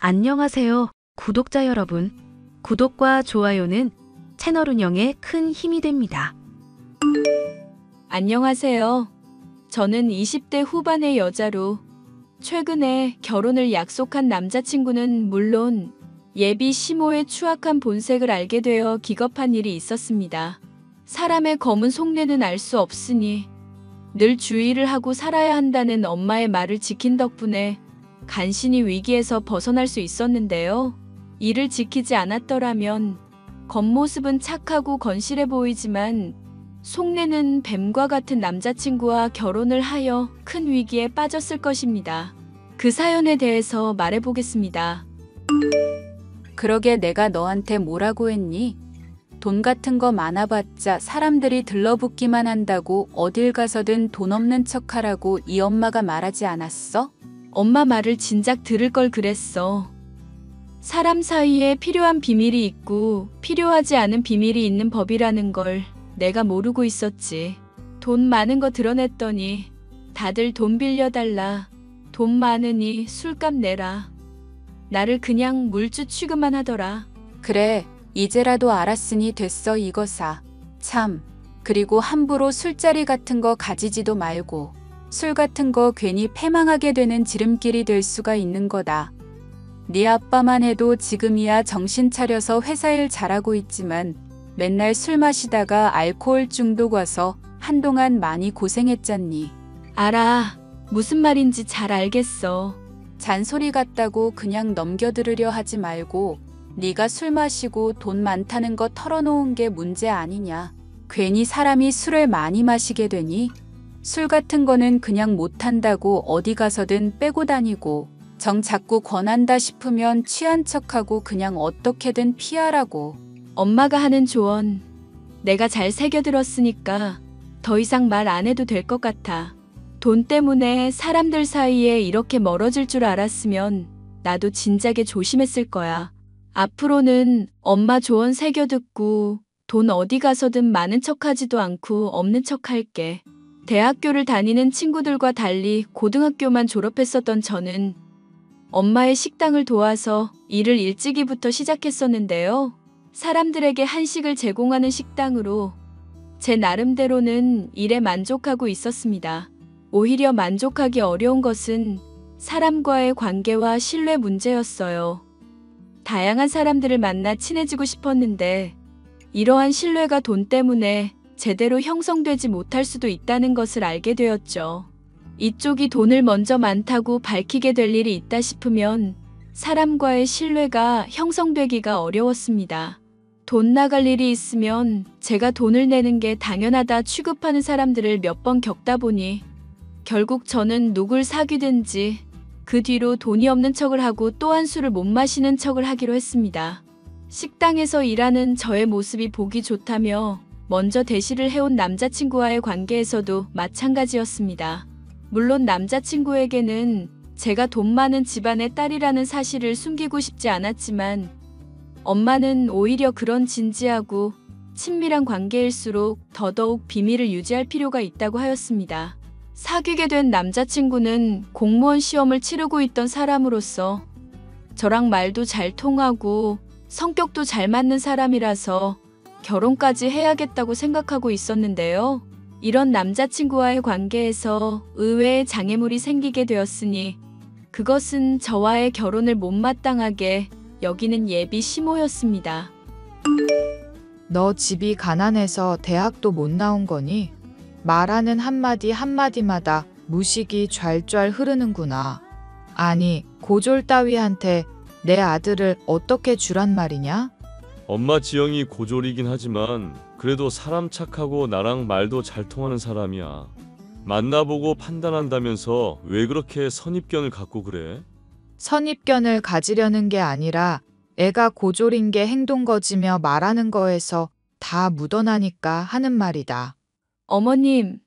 안녕하세요, 구독자 여러분. 구독과 좋아요는 채널 운영에 큰 힘이 됩니다. 안녕하세요. 저는 20대 후반의 여자로 최근에 결혼을 약속한 남자친구는 물론 예비 시모의 추악한 본색을 알게 되어 기겁한 일이 있었습니다. 사람의 검은 속내는 알 수 없으니 늘 주의를 하고 살아야 한다는 엄마의 말을 지킨 덕분에 간신히 위기에서 벗어날 수 있었는데요. 이를 지키지 않았더라면 겉모습은 착하고 건실해 보이지만 속내는 뱀과 같은 남자친구와 결혼을 하여 큰 위기에 빠졌을 것입니다. 그 사연에 대해서 말해보겠습니다. 그러게 내가 너한테 뭐라고 했니? 돈 같은 거 많아봤자 사람들이 들러붙기만 한다고 어딜 가서든 돈 없는 척하라고 이 엄마가 말하지 않았어? 엄마 말을 진작 들을 걸 그랬어. 사람 사이에 필요한 비밀이 있고 필요하지 않은 비밀이 있는 법이라는 걸 내가 모르고 있었지. 돈 많은 거 드러냈더니 다들 돈 빌려달라. 돈 많으니 술값 내라. 나를 그냥 물주 취급만 하더라. 그래, 이제라도 알았으니 됐어 이거사. 참, 그리고 함부로 술자리 같은 거 가지지도 말고 술 같은 거 괜히 패망하게 되는 지름길이 될 수가 있는 거다. 네 아빠만 해도 지금이야 정신 차려서 회사 일 잘하고 있지만 맨날 술 마시다가 알코올 중독 와서 한동안 많이 고생했잖니. 알아. 무슨 말인지 잘 알겠어. 잔소리 같다고 그냥 넘겨들으려 하지 말고 네가 술 마시고 돈 많다는 거 털어놓은 게 문제 아니냐. 괜히 사람이 술을 많이 마시게 되니 술 같은 거는 그냥 못한다고 어디 가서든 빼고 다니고 정 자꾸 권한다 싶으면 취한 척하고 그냥 어떻게든 피하라고. 엄마가 하는 조언 내가 잘 새겨들었으니까 더 이상 말 안 해도 될 것 같아. 돈 때문에 사람들 사이에 이렇게 멀어질 줄 알았으면 나도 진작에 조심했을 거야. 앞으로는 엄마 조언 새겨듣고 돈 어디 가서든 많은 척하지도 않고 없는 척할게. 대학교를 다니는 친구들과 달리 고등학교만 졸업했었던 저는 엄마의 식당을 도와서 일을 일찍이부터 시작했었는데요. 사람들에게 한식을 제공하는 식당으로 제 나름대로는 일에 만족하고 있었습니다. 오히려 만족하기 어려운 것은 사람과의 관계와 신뢰 문제였어요. 다양한 사람들을 만나 친해지고 싶었는데 이러한 신뢰가 돈 때문에 제대로 형성되지 못할 수도 있다는 것을 알게 되었죠. 이쪽이 돈을 먼저 많다고 밝히게 될 일이 있다 싶으면 사람과의 신뢰가 형성되기가 어려웠습니다. 돈 나갈 일이 있으면 제가 돈을 내는 게 당연하다 취급하는 사람들을 몇 번 겪다 보니 결국 저는 누굴 사귀든지 그 뒤로 돈이 없는 척을 하고 또한 술을 못 마시는 척을 하기로 했습니다. 식당에서 일하는 저의 모습이 보기 좋다며 먼저 대시를 해온 남자친구와의 관계에서도 마찬가지였습니다. 물론 남자친구에게는 제가 돈 많은 집안의 딸이라는 사실을 숨기고 싶지 않았지만 엄마는 오히려 그런 진지하고 친밀한 관계일수록 더더욱 비밀을 유지할 필요가 있다고 하였습니다. 사귀게 된 남자친구는 공무원 시험을 치르고 있던 사람으로서 저랑 말도 잘 통하고 성격도 잘 맞는 사람이라서 결혼까지 해야겠다고 생각하고 있었는데요. 이런 남자친구와의 관계에서 의외의 장애물이 생기게 되었으니 그것은 저와의 결혼을 못마땅하게 여기는 예비 시모였습니다. 너 집이 가난해서 대학도 못 나온 거니? 말하는 한마디 한마디마다 무식이 좔좔 흐르는구나. 아니, 고졸 따위한테 내 아들을 어떻게 주란 말이냐? 엄마 지영이 고졸이긴 하지만 그래도 사람 착하고 나랑 말도 잘 통하는 사람이야. 만나보고 판단한다면서 왜 그렇게 선입견을 갖고 그래? 선입견을 가지려는 게 아니라 애가 고졸인 게 행동거지며 말하는 거에서 다 묻어나니까 하는 말이다. 어머님,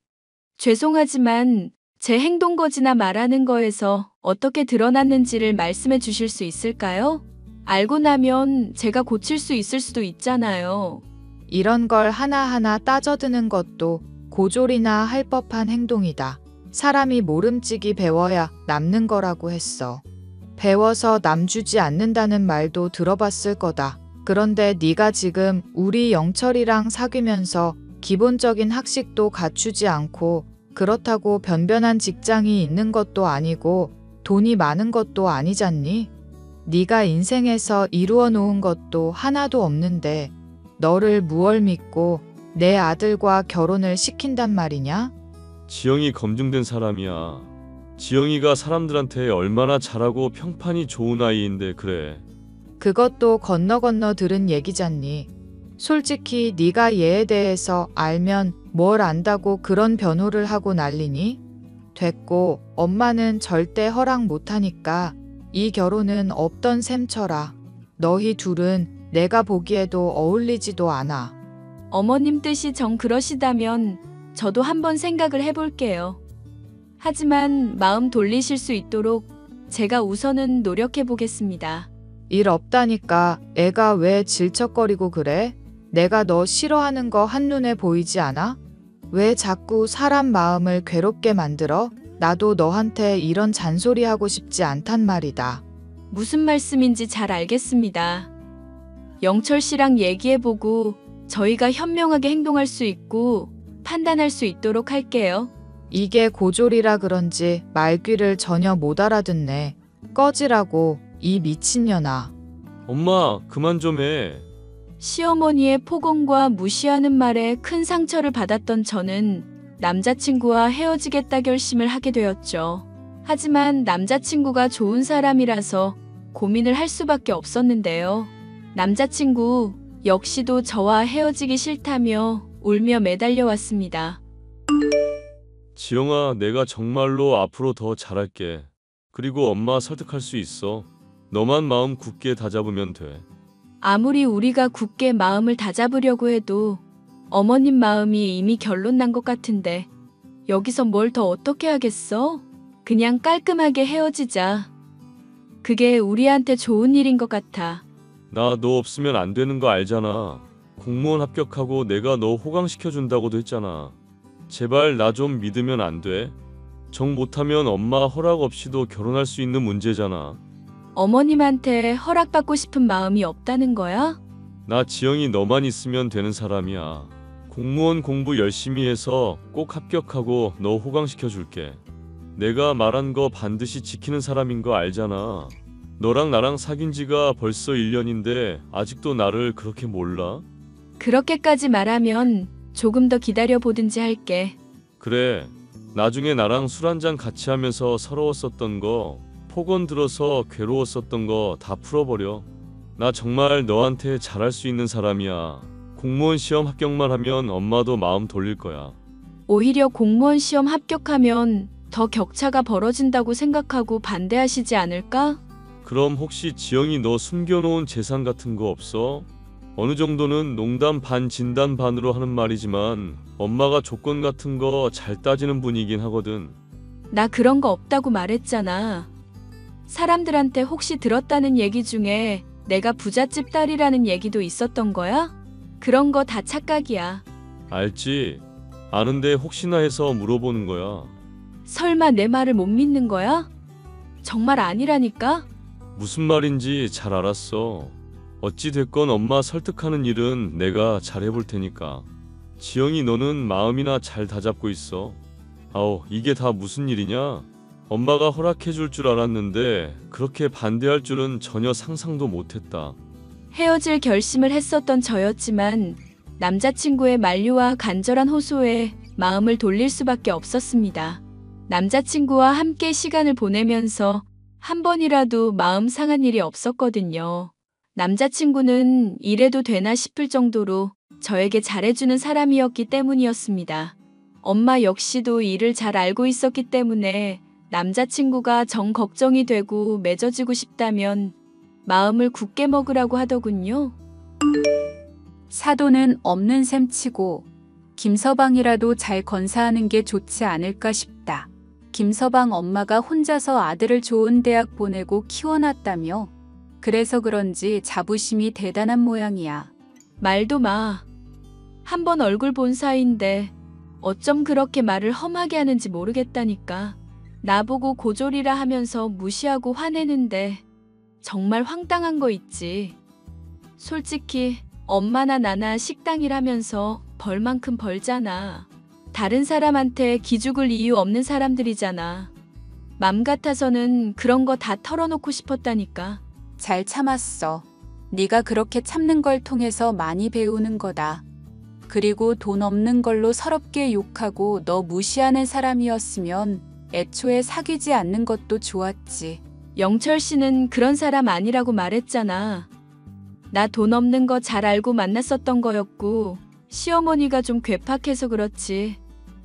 죄송하지만 제 행동거지나 말하는 거에서 어떻게 드러났는지를 말씀해 주실 수 있을까요? 알고 나면 제가 고칠 수 있을 수도 있잖아요. 이런 걸 하나하나 따져드는 것도 고졸이나 할 법한 행동이다. 사람이 모름지기 배워야 남는 거라고 했어. 배워서 남 주지 않는다는 말도 들어봤을 거다. 그런데 네가 지금 우리 영철이랑 사귀면서 기본적인 학식도 갖추지 않고 그렇다고 변변한 직장이 있는 것도 아니고 돈이 많은 것도 아니잖니? 네가 인생에서 이루어 놓은 것도 하나도 없는데 너를 무얼 믿고 내 아들과 결혼을 시킨단 말이냐? 지영이 검증된 사람이야. 지영이가 사람들한테 얼마나 잘하고 평판이 좋은 아이인데 그래. 그것도 건너 들은 얘기잖니. 솔직히 네가 얘에 대해서 알면 뭘 안다고 그런 변호를 하고 난리니? 됐고 엄마는 절대 허락 못하니까 이 결혼은 없던 셈쳐라. 너희 둘은 내가 보기에도 어울리지도 않아. 어머님 뜻이 정 그러시다면 저도 한번 생각을 해볼게요. 하지만 마음 돌리실 수 있도록 제가 우선은 노력해 보겠습니다. 일 없다니까 애가 왜 질척거리고 그래? 내가 너 싫어하는 거 한눈에 보이지 않아? 왜 자꾸 사람 마음을 괴롭게 만들어? 나도 너한테 이런 잔소리 하고 싶지 않단 말이다. 무슨 말씀인지 잘 알겠습니다. 영철 씨랑 얘기해보고 저희가 현명하게 행동할 수 있고 판단할 수 있도록 할게요. 이게 고졸이라 그런지 말귀를 전혀 못 알아듣네. 꺼지라고 이 미친년아. 엄마, 그만 좀 해. 시어머니의 폭언과 무시하는 말에 큰 상처를 받았던 저는 남자친구와 헤어지겠다 결심을 하게 되었죠. 하지만 남자친구가 좋은 사람이라서 고민을 할 수밖에 없었는데요. 남자친구 역시도 저와 헤어지기 싫다며 울며 매달려왔습니다. 지영아, 내가 정말로 앞으로 더 잘할게. 그리고 엄마 설득할 수 있어. 너만 마음 굳게 다잡으면 돼. 아무리 우리가 굳게 마음을 다잡으려고 해도 어머님 마음이 이미 결론 난 것 같은데 여기서 뭘 더 어떻게 하겠어? 그냥 깔끔하게 헤어지자. 그게 우리한테 좋은 일인 것 같아. 나 너 없으면 안 되는 거 알잖아. 공무원 합격하고 내가 너 호강시켜준다고도 했잖아. 제발 나 좀 믿으면 안 돼? 정 못하면 엄마 허락 없이도 결혼할 수 있는 문제잖아. 어머님한테 허락받고 싶은 마음이 없다는 거야? 나 지영이 너만 있으면 되는 사람이야. 공무원 공부 열심히 해서 꼭 합격하고 너 호강시켜줄게. 내가 말한 거 반드시 지키는 사람인 거 알잖아. 너랑 나랑 사귄 지가 벌써 1년인데 아직도 나를 그렇게 몰라? 그렇게까지 말하면 조금 더 기다려보든지 할게. 그래, 나중에 나랑 술 한잔 같이 하면서 서러웠었던 거, 폭언 들어서 괴로웠었던 거 다 풀어버려. 나 정말 너한테 잘할 수 있는 사람이야. 공무원 시험 합격만 하면 엄마도 마음 돌릴 거야. 오히려 공무원 시험 합격하면 더 격차가 벌어진다고 생각하고 반대하시지 않을까? 그럼 혹시 지영이 너 숨겨놓은 재산 같은 거 없어? 어느 정도는 농담 반 진담 반으로 하는 말이지만 엄마가 조건 같은 거 잘 따지는 분이긴 하거든. 나 그런 거 없다고 말했잖아. 사람들한테 혹시 들었다는 얘기 중에 내가 부잣집 딸이라는 얘기도 있었던 거야? 그런 거 다 착각이야. 알지? 아는데 혹시나 해서 물어보는 거야. 설마 내 말을 못 믿는 거야? 정말 아니라니까? 무슨 말인지 잘 알았어. 어찌 됐건 엄마 설득하는 일은 내가 잘 해볼 테니까. 지영이 너는 마음이나 잘 다잡고 있어. 아우, 이게 다 무슨 일이냐? 엄마가 허락해줄 줄 알았는데 그렇게 반대할 줄은 전혀 상상도 못했다. 헤어질 결심을 했었던 저였지만 남자친구의 만류와 간절한 호소에 마음을 돌릴 수밖에 없었습니다. 남자친구와 함께 시간을 보내면서 한 번이라도 마음 상한 일이 없었거든요. 남자친구는 이래도 되나 싶을 정도로 저에게 잘해주는 사람이었기 때문이었습니다. 엄마 역시도 이를 잘 알고 있었기 때문에 남자친구가 정 걱정이 되고 맺어지고 싶다면 마음을 굳게 먹으라고 하더군요. 사돈은 없는 셈치고 김서방이라도 잘 건사하는 게 좋지 않을까 싶다. 김서방 엄마가 혼자서 아들을 좋은 대학 보내고 키워놨다며. 그래서 그런지 자부심이 대단한 모양이야. 말도 마. 한 번 얼굴 본 사이인데 어쩜 그렇게 말을 험하게 하는지 모르겠다니까. 나보고 고졸이라 하면서 무시하고 화내는데 정말 황당한 거 있지. 솔직히 엄마나 나나 식당 일하면서 벌만큼 벌잖아. 다른 사람한테 기죽을 이유 없는 사람들이잖아. 맘 같아서는 그런 거 다 털어놓고 싶었다니까. 잘 참았어. 네가 그렇게 참는 걸 통해서 많이 배우는 거다. 그리고 돈 없는 걸로 서럽게 욕하고 너 무시하는 사람이었으면 애초에 사귀지 않는 것도 좋았지. 영철 씨는 그런 사람 아니라고 말했잖아. 나 돈 없는 거 잘 알고 만났었던 거였고 시어머니가 좀 괴팍해서 그렇지.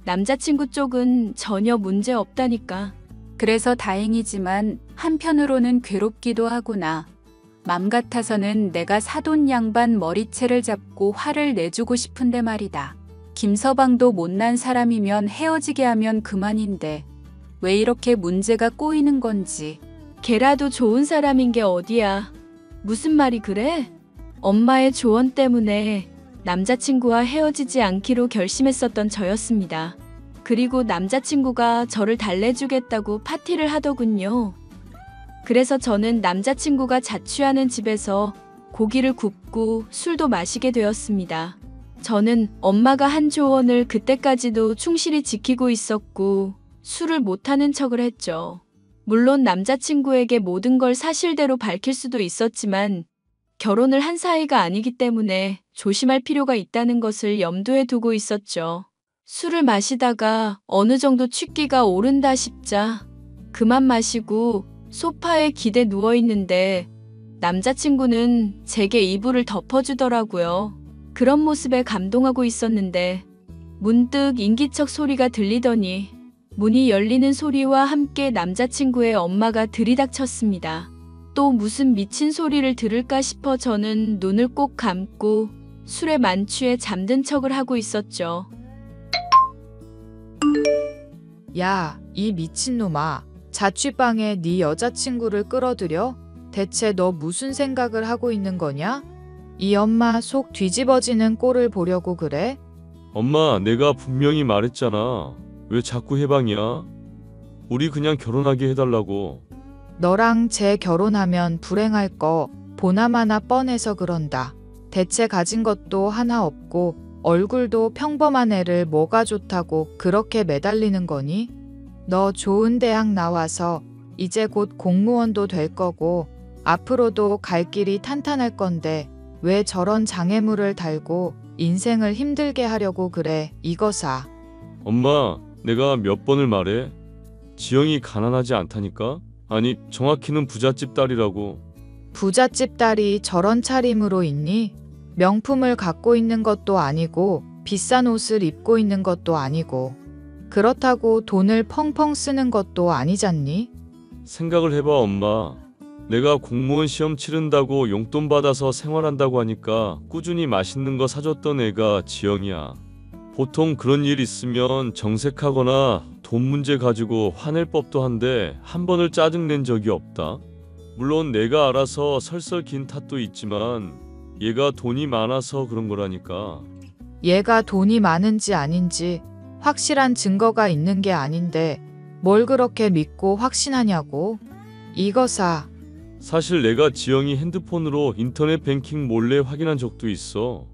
남자친구 쪽은 전혀 문제 없다니까. 그래서 다행이지만 한편으로는 괴롭기도 하구나. 맘 같아서는 내가 사돈 양반 머리채를 잡고 화를 내주고 싶은데 말이다. 김서방도 못난 사람이면 헤어지게 하면 그만인데 왜 이렇게 문제가 꼬이는 건지. 걔라도 좋은 사람인 게 어디야. 무슨 말이 그래? 엄마의 조언 때문에 남자친구와 헤어지지 않기로 결심했었던 저였습니다. 그리고 남자친구가 저를 달래주겠다고 파티를 하더군요. 그래서 저는 남자친구가 자취하는 집에서 고기를 굽고 술도 마시게 되었습니다. 저는 엄마가 한 조언을 그때까지도 충실히 지키고 있었고 술을 못하는 척을 했죠. 물론 남자친구에게 모든 걸 사실대로 밝힐 수도 있었지만 결혼을 한 사이가 아니기 때문에 조심할 필요가 있다는 것을 염두에 두고 있었죠. 술을 마시다가 어느 정도 취기가 오른다 싶자 그만 마시고 소파에 기대 누워있는데 남자친구는 제게 이불을 덮어주더라고요. 그런 모습에 감동하고 있었는데 문득 인기척 소리가 들리더니 문이 열리는 소리와 함께 남자친구의 엄마가 들이닥쳤습니다. 또 무슨 미친 소리를 들을까 싶어 저는 눈을 꼭 감고 술에 만취해 잠든 척을 하고 있었죠. 야, 이 미친놈아. 자취방에 네 여자친구를 끌어들여? 대체 너 무슨 생각을 하고 있는 거냐? 이 엄마 속 뒤집어지는 꼴을 보려고 그래? 엄마, 내가 분명히 말했잖아. 왜 자꾸 해방이야? 우리 그냥 결혼하게 해달라고. 너랑 재결혼하면 불행할 거 보나마나 뻔해서 그런다. 대체 가진 것도 하나 없고 얼굴도 평범한 애를 뭐가 좋다고 그렇게 매달리는 거니? 너 좋은 대학 나와서 이제 곧 공무원도 될 거고 앞으로도 갈 길이 탄탄할 건데 왜 저런 장애물을 달고 인생을 힘들게 하려고 그래, 이거사. 엄마, 내가 몇 번을 말해? 지영이 가난하지 않다니까? 아니, 정확히는 부잣집 딸이라고. 부잣집 딸이 저런 차림으로 있니? 명품을 갖고 있는 것도 아니고 비싼 옷을 입고 있는 것도 아니고 그렇다고 돈을 펑펑 쓰는 것도 아니잖니? 생각을 해봐, 엄마. 내가 공무원 시험 치른다고 용돈 받아서 생활한다고 하니까 꾸준히 맛있는 거 사줬던 애가 지영이야. 보통 그런 일 있으면 정색하거나 돈 문제 가지고 화낼 법도 한데 한 번을 짜증낸 적이 없다. 물론 내가 알아서 설설 긴 탓도 있지만 얘가 돈이 많아서 그런 거라니까. 얘가 돈이 많은지 아닌지 확실한 증거가 있는 게 아닌데 뭘 그렇게 믿고 확신하냐고. 이거사. 사실 내가 지영이 핸드폰으로 인터넷 뱅킹 몰래 확인한 적도 있어.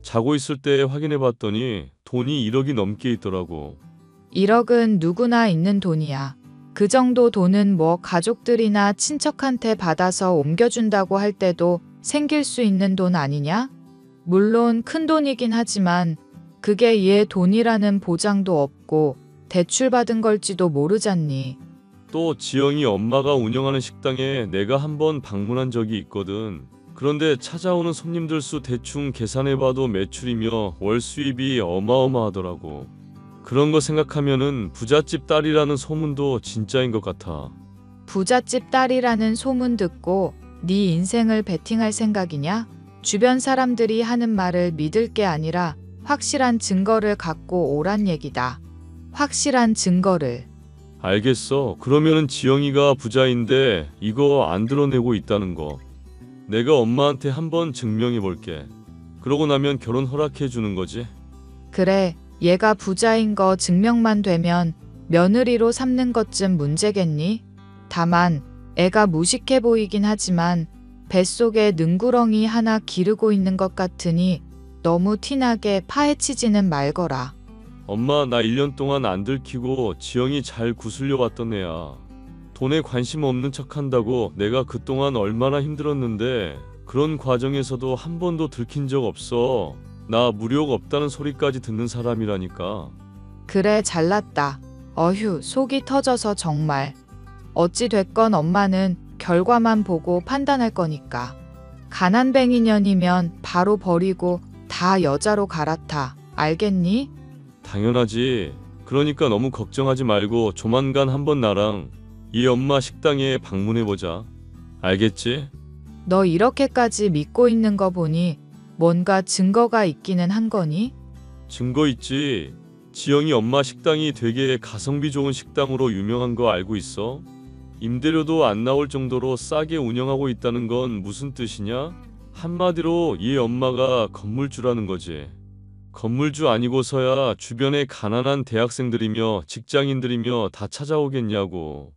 자고 있을 때 확인해 봤더니 돈이 1억이 넘게 있더라고. 1억은 누구나 있는 돈이야. 그 정도 돈은 뭐 가족들이나 친척한테 받아서 옮겨준다고 할 때도 생길 수 있는 돈 아니냐? 물론 큰 돈이긴 하지만 그게 얘 돈이라는 보장도 없고 대출받은 걸지도 모르잖니. 또 지영이 엄마가 운영하는 식당에 내가 한번 방문한 적이 있거든. 그런데 찾아오는 손님들 수 대충 계산해봐도 매출이며 월 수입이 어마어마하더라고. 그런 거 생각하면은 부잣집 딸이라는 소문도 진짜인 것 같아. 부잣집 딸이라는 소문 듣고 네 인생을 베팅할 생각이냐? 주변 사람들이 하는 말을 믿을 게 아니라 확실한 증거를 갖고 오란 얘기다. 확실한 증거를. 알겠어. 그러면은 지영이가 부자인데 이거 안 드러내고 있다는 거. 내가 엄마한테 한번 증명해 볼게. 그러고 나면 결혼 허락해 주는 거지. 그래, 얘가 부자인 거 증명만 되면 며느리로 삼는 것쯤 문제겠니? 다만 애가 무식해 보이긴 하지만 뱃속에 능구렁이 하나 기르고 있는 것 같으니 너무 티나게 파헤치지는 말거라. 엄마, 나 1년 동안 안 들키고 지영이 잘 구슬려 왔던 애야. 돈에 관심 없는 척한다고 내가 그동안 얼마나 힘들었는데 그런 과정에서도 한 번도 들킨 적 없어. 나 무력 없다는 소리까지 듣는 사람이라니까. 그래, 잘났다. 어휴, 속이 터져서 정말. 어찌 됐건 엄마는 결과만 보고 판단할 거니까. 가난뱅이년이면 바로 버리고 다 여자로 갈아타. 알겠니? 당연하지. 그러니까 너무 걱정하지 말고 조만간 한번 나랑 이 엄마 식당에 방문해보자. 알겠지? 너 이렇게까지 믿고 있는 거 보니 뭔가 증거가 있기는 한 거니? 증거 있지. 지영이 엄마 식당이 되게 가성비 좋은 식당으로 유명한 거 알고 있어? 임대료도 안 나올 정도로 싸게 운영하고 있다는 건 무슨 뜻이냐? 한마디로 이 엄마가 건물주라는 거지. 건물주 아니고서야 주변에 가난한 대학생들이며 직장인들이며 다 찾아오겠냐고.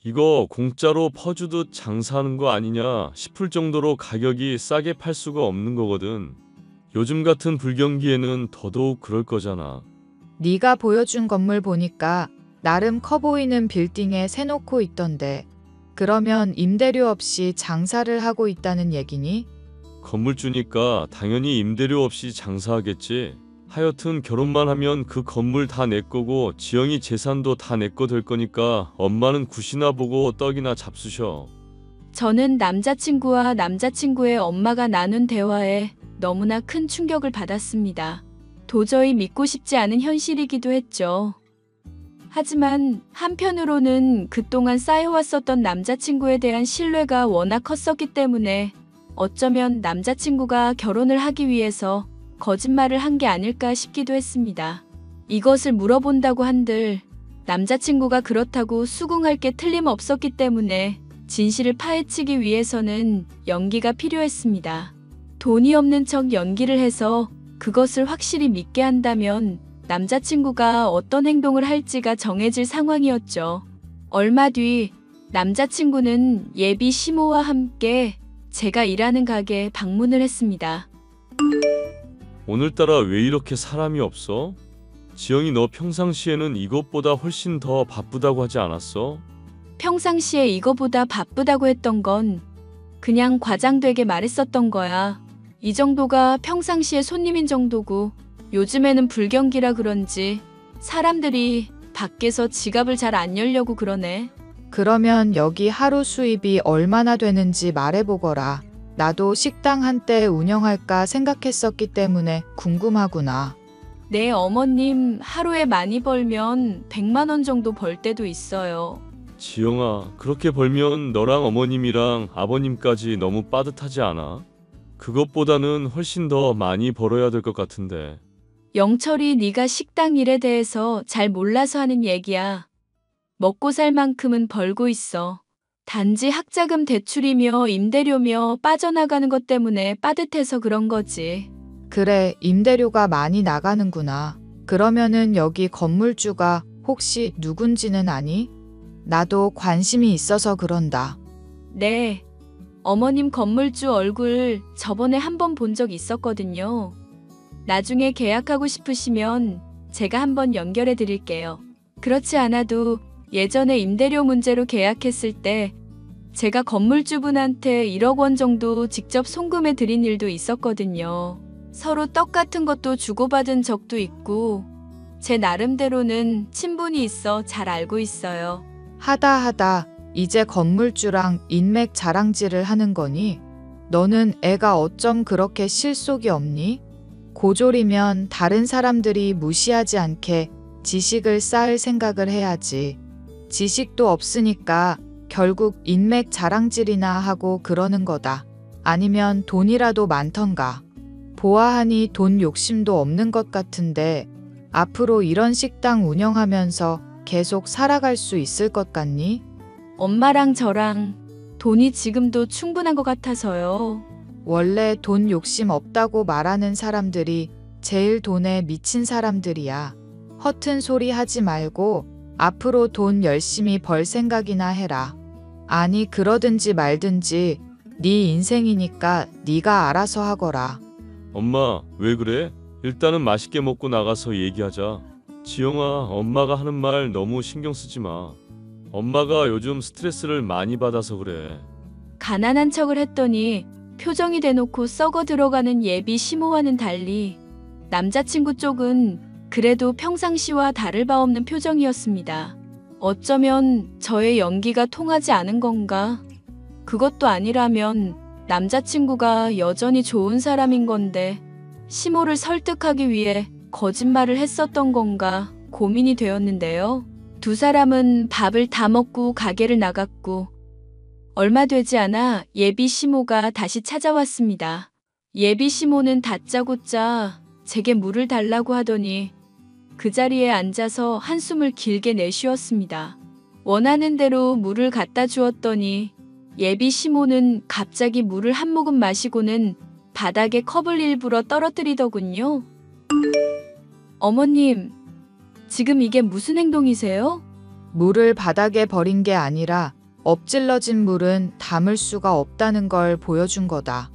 이거 공짜로 퍼주듯 장사하는 거 아니냐 싶을 정도로 가격이 싸게 팔 수가 없는 거거든. 요즘 같은 불경기에는 더더욱 그럴 거잖아. 네가 보여준 건물 보니까 나름 커 보이는 빌딩에 세놓고 있던데 그러면 임대료 없이 장사를 하고 있다는 얘기니? 건물주니까 당연히 임대료 없이 장사하겠지. 하여튼 결혼만 하면 그 건물 다 내 거고 지영이 재산도 다 내 거 될 거니까 엄마는 굿이나 보고 떡이나 잡수셔. 저는 남자친구와 남자친구의 엄마가 나눈 대화에 너무나 큰 충격을 받았습니다. 도저히 믿고 싶지 않은 현실이기도 했죠. 하지만 한편으로는 그동안 쌓여왔었던 남자친구에 대한 신뢰가 워낙 컸었기 때문에 어쩌면 남자친구가 결혼을 하기 위해서 거짓말을 한 게 아닐까 싶기도 했습니다. 이것을 물어본다고 한들 남자친구가 그렇다고 수긍할 게 틀림없었기 때문에 진실을 파헤치기 위해서는 연기가 필요했습니다. 돈이 없는 척 연기를 해서 그것을 확실히 믿게 한다면 남자친구가 어떤 행동을 할지가 정해질 상황이었죠. 얼마 뒤 남자친구는 예비 시모와 함께 제가 일하는 가게에 방문을 했습니다. 오늘따라 왜 이렇게 사람이 없어? 지영이 너 평상시에는 이것보다 훨씬 더 바쁘다고 하지 않았어? 평상시에 이거보다 바쁘다고 했던 건 그냥 과장되게 말했었던 거야. 이 정도가 평상시에 손님인 정도고 요즘에는 불경기라 그런지 사람들이 밖에서 지갑을 잘 안 열려고 그러네. 그러면 여기 하루 수입이 얼마나 되는지 말해보거라. 나도 식당 한때 운영할까 생각했었기 때문에 궁금하구나. 네, 어머님 하루에 많이 벌면 100만 원 정도 벌 때도 있어요. 지영아, 그렇게 벌면 너랑 어머님이랑 아버님까지 너무 빠듯하지 않아? 그것보다는 훨씬 더 많이 벌어야 될 것 같은데. 영철이 네가 식당 일에 대해서 잘 몰라서 하는 얘기야. 먹고 살 만큼은 벌고 있어. 단지 학자금 대출이며 임대료며 빠져나가는 것 때문에 빠듯해서 그런 거지. 그래, 임대료가 많이 나가는구나. 그러면은 여기 건물주가 혹시 누군지는 아니? 나도 관심이 있어서 그런다. 네. 어머님 건물주 얼굴 저번에 한번 본 적 있었거든요. 나중에 계약하고 싶으시면 제가 한번 연결해 드릴게요. 그렇지 않아도 예전에 임대료 문제로 계약했을 때 제가 건물주분한테 1억 원 정도 직접 송금해 드린 일도 있었거든요. 서로 떡 같은 것도 주고받은 적도 있고 제 나름대로는 친분이 있어 잘 알고 있어요. 하다 이제 건물주랑 인맥 자랑질을 하는 거니? 너는 애가 어쩜 그렇게 실속이 없니? 고졸이면 다른 사람들이 무시하지 않게 지식을 쌓을 생각을 해야지. 지식도 없으니까 결국 인맥 자랑질이나 하고 그러는 거다. 아니면 돈이라도 많던가. 보아하니 돈 욕심도 없는 것 같은데 앞으로 이런 식당 운영하면서 계속 살아갈 수 있을 것 같니? 엄마랑 저랑 돈이 지금도 충분한 것 같아서요. 원래 돈 욕심 없다고 말하는 사람들이 제일 돈에 미친 사람들이야. 허튼 소리 하지 말고 앞으로 돈 열심히 벌 생각이나 해라. 아니 그러든지 말든지 네 인생이니까 네가 알아서 하거라. 엄마, 왜 그래? 일단은 맛있게 먹고 나가서 얘기하자. 지영아, 엄마가 하는 말 너무 신경 쓰지 마. 엄마가 요즘 스트레스를 많이 받아서 그래. 가난한 척을 했더니 표정이 대놓고 썩어 들어가는 예비 시모와는 달리 남자친구 쪽은 그래도 평상시와 다를 바 없는 표정이었습니다. 어쩌면 저의 연기가 통하지 않은 건가? 그것도 아니라면 남자친구가 여전히 좋은 사람인 건데 시모를 설득하기 위해 거짓말을 했었던 건가 고민이 되었는데요. 두 사람은 밥을 다 먹고 가게를 나갔고 얼마 되지 않아 예비 시모가 다시 찾아왔습니다. 예비 시모는 다짜고짜 제게 물을 달라고 하더니 그 자리에 앉아서 한숨을 길게 내쉬었습니다. 원하는 대로 물을 갖다 주었더니 예비 시모는 갑자기 물을 한 모금 마시고는 바닥에 컵을 일부러 떨어뜨리더군요. 어머님, 지금 이게 무슨 행동이세요? 물을 바닥에 버린 게 아니라 엎질러진 물은 담을 수가 없다는 걸 보여준 거다.